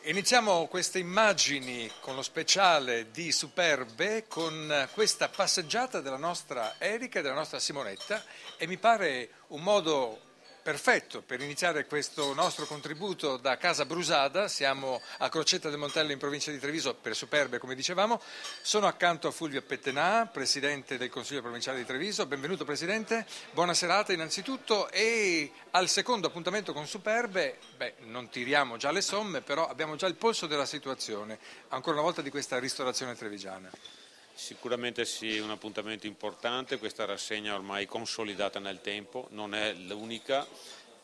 Iniziamo queste immagini con lo speciale di Superbe, con questa passeggiata della nostra Erika e della nostra Simonetta, e mi pare un modo perfetto per iniziare questo nostro contributo da Casa Brusada. Siamo a Crocetta del Montello in provincia di Treviso per Superbe, come dicevamo. Sono accanto a Fulvio Pettenà, presidente del Consiglio provinciale di Treviso. Benvenuto Presidente, buona serata innanzitutto, e al secondo appuntamento con Superbe, non tiriamo già le somme, però abbiamo già il polso della situazione, ancora una volta, di questa ristorazione trevigiana. Sicuramente sì, un appuntamento importante, questa rassegna ormai consolidata nel tempo, non è l'unica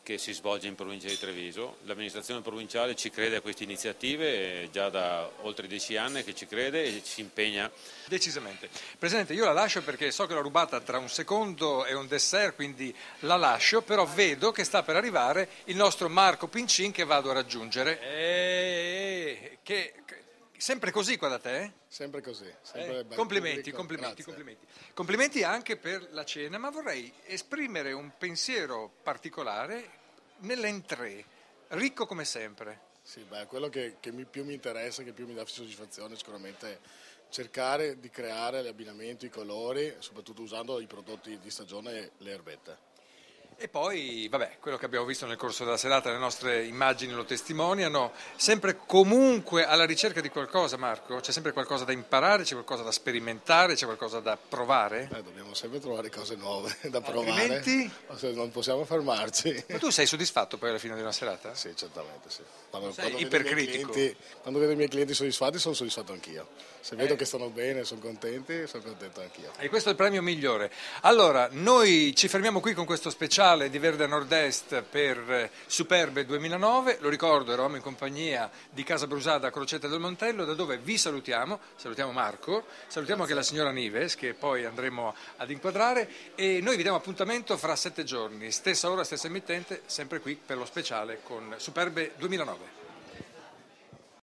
che si svolge in provincia di Treviso. L'amministrazione provinciale ci crede a queste iniziative, già da oltre 10 anni che ci crede e si impegna. Decisamente. Presidente, io la lascio perché so che l'ho rubata tra un secondo e un dessert, quindi la lascio, però vedo che sta per arrivare il nostro Marco Pincin, che vado a raggiungere. Sempre così qua da te? Sempre così. Sempre Complimenti, pubblico. complimenti, Grazie. complimenti. Complimenti anche per la cena, ma vorrei esprimere un pensiero particolare nell'entrée, ricco come sempre. Sì, quello che più mi interessa, che più mi dà soddisfazione, sicuramente è cercare di creare l'abbinamento, i colori, soprattutto usando i prodotti di stagione e le erbette. E poi, quello che abbiamo visto nel corso della serata, le nostre immagini lo testimoniano, sempre comunque alla ricerca di qualcosa, Marco? C'è sempre qualcosa da imparare, c'è qualcosa da sperimentare, c'è qualcosa da provare? Dobbiamo sempre trovare cose nuove da provare, altrimenti? Non possiamo fermarci. Ma tu sei soddisfatto poi alla fine di una serata? Sì, certamente sì. Sei ipercritico. Quando vedo i miei clienti soddisfatti, sono soddisfatto anch'io. Se vedo che stanno bene, sono contenti, sono contento anch'io. E questo è il premio migliore. Allora, noi ci fermiamo qui con questo speciale di Verde a Nord-Est per Superbe 2009. Lo ricordo, eravamo in compagnia di Casa Brusada a Crocetta del Montello, da dove vi salutiamo Marco, salutiamo anche la signora Nives, che poi andremo ad inquadrare, e noi vi diamo appuntamento fra 7 giorni, stessa ora, stessa emittente, sempre qui per lo speciale con Superbe 2009.